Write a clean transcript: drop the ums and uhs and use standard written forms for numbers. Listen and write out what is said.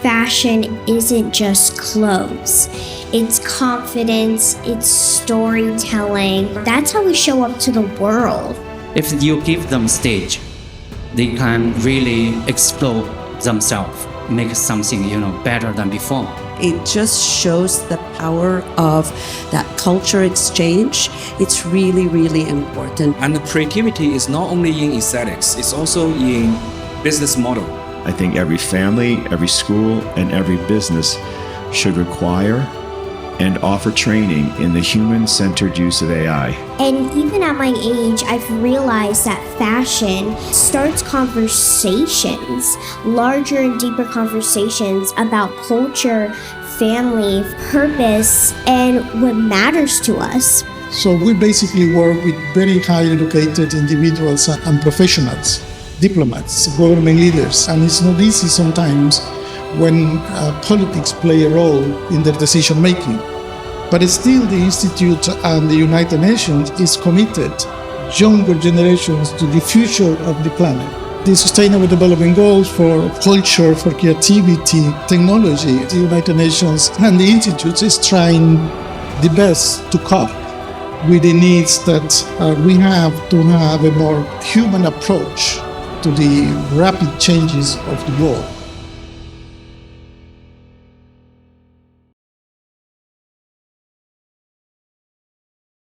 fashion isn't just clothes. It's confidence, it's storytelling. That's how we show up to the world. If you give them stage, they can really explore themselves, make something, better than before. It just shows the power of that culture exchange. It's really, really important. And the creativity is not only in aesthetics, it's also in business model. I think every family, every school, and every business should require and offer training in the human-centered use of AI. And even at my age, I've realized that fashion starts conversations, larger and deeper conversations about culture, family, purpose, and what matters to us. So we basically work with very highly educated individuals and professionals, diplomats, government leaders, and it's not easy sometimes when politics play a role in their decision making. But still the Institute and the United Nations is committed younger generations to the future of the planet. The Sustainable Development Goals for culture, for creativity, technology, the United Nations and the Institute is trying the best to cope with the needs that we have to have a more human approach to the rapid changes of the world.